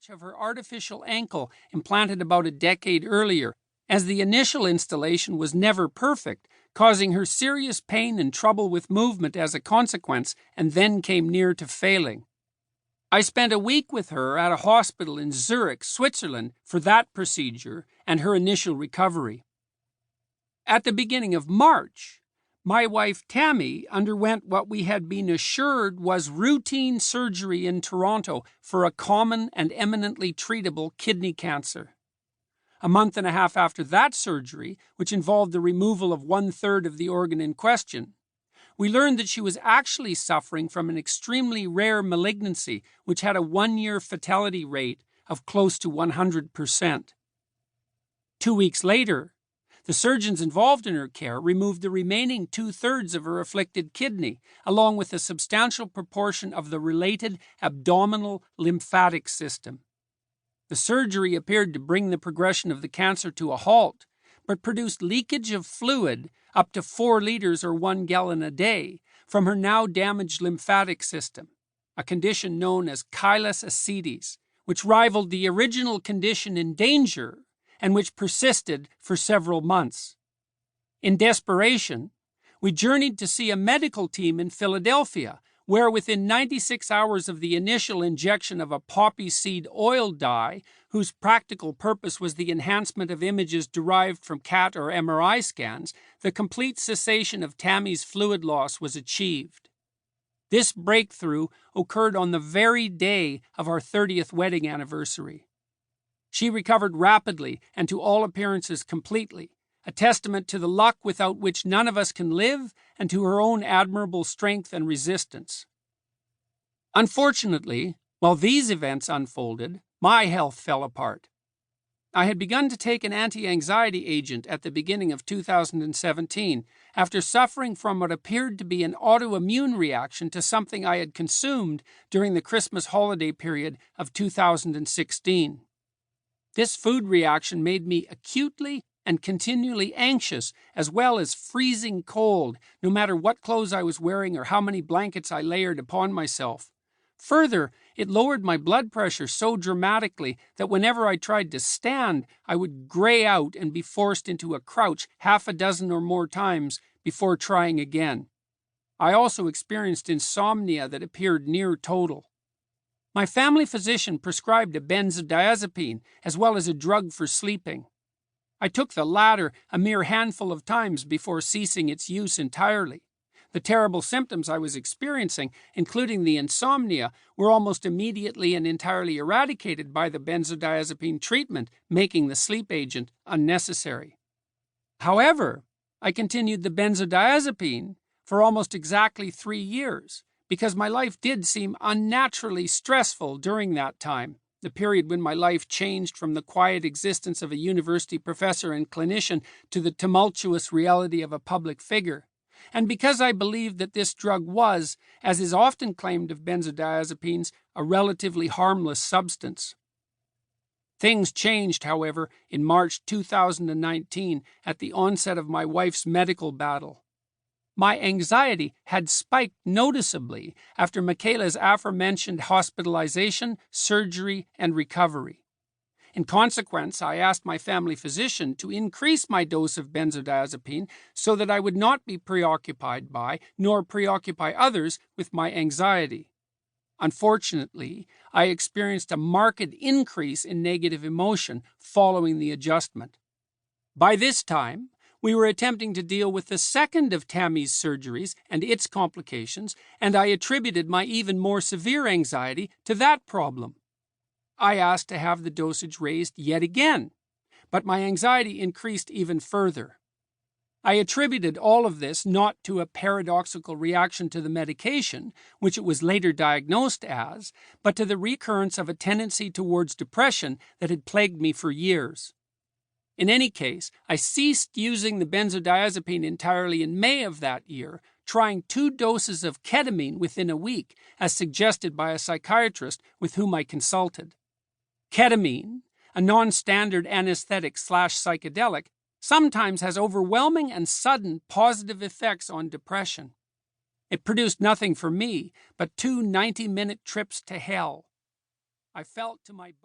patch of her artificial ankle implanted about a decade earlier, as the initial installation was never perfect, causing her serious pain and trouble with movement as a consequence, and then came near to failing. I spent a week with her at a hospital in Zurich, Switzerland, for that procedure and her initial recovery. At the beginning of March, my wife Tammy underwent what we had been assured was routine surgery in Toronto for a common and eminently treatable kidney cancer. A month and a half after that surgery, which involved the removal of 1/3 of the organ in question, we learned that she was actually suffering from an extremely rare malignancy which had a 1-year fatality rate of close to 100%. 2 weeks later, the surgeons involved in her care removed the remaining 2/3 of her afflicted kidney, along with a substantial proportion of the related abdominal lymphatic system. The surgery appeared to bring the progression of the cancer to a halt, but produced leakage of fluid up to 4 liters or 1 gallon a day from her now damaged lymphatic system, a condition known as perilous ascites, which rivaled the original condition in danger and which persisted for several months. In desperation, we journeyed to see a medical team in Philadelphia, where within 96 hours of the initial injection of a poppy seed oil dye, whose practical purpose was the enhancement of images derived from CAT or MRI scans, the complete cessation of Tammy's fluid loss was achieved. This breakthrough occurred on the very day of our 30th wedding anniversary. She recovered rapidly and to all appearances completely, a testament to the luck without which none of us can live and to her own admirable strength and resistance. Unfortunately, while these events unfolded, my health fell apart. I had begun to take an anti-anxiety agent at the beginning of 2017 after suffering from what appeared to be an autoimmune reaction to something I had consumed during the Christmas holiday period of 2016. This food reaction made me acutely and continually anxious, as well as freezing cold, no matter what clothes I was wearing or how many blankets I layered upon myself. Further, it lowered my blood pressure so dramatically that whenever I tried to stand, I would gray out and be forced into a crouch 6 or more times before trying again. I also experienced insomnia that appeared near total. My family physician prescribed a benzodiazepine as well as a drug for sleeping. I took the latter a mere handful of times before ceasing its use entirely. The terrible symptoms I was experiencing, including the insomnia, were almost immediately and entirely eradicated by the benzodiazepine treatment, making the sleep agent unnecessary. However, I continued the benzodiazepine for almost exactly 3 years, because my life did seem unnaturally stressful during that time, the period when my life changed from the quiet existence of a university professor and clinician to the tumultuous reality of a public figure, and because I believed that this drug was, as is often claimed of benzodiazepines, a relatively harmless substance. Things changed, however, in March 2019 at the onset of my wife's medical battle. My anxiety had spiked noticeably after Michaela's aforementioned hospitalization, surgery, and recovery. In consequence, I asked my family physician to increase my dose of benzodiazepine so that I would not be preoccupied by, nor preoccupy others with my anxiety. Unfortunately, I experienced a marked increase in negative emotion following the adjustment. By this time, we were attempting to deal with the second of Tammy's surgeries and its complications, and I attributed my even more severe anxiety to that problem. I asked to have the dosage raised yet again, but my anxiety increased even further. I attributed all of this not to a paradoxical reaction to the medication, which it was later diagnosed as, but to the recurrence of a tendency towards depression that had plagued me for years. In any case, I ceased using the benzodiazepine entirely in May of that year, trying 2 doses of ketamine within a week, as suggested by a psychiatrist with whom I consulted. Ketamine, a non-standard anesthetic/psychedelic, sometimes has overwhelming and sudden positive effects on depression. It produced nothing for me but 2 90-minute trips to hell. I felt to my bones.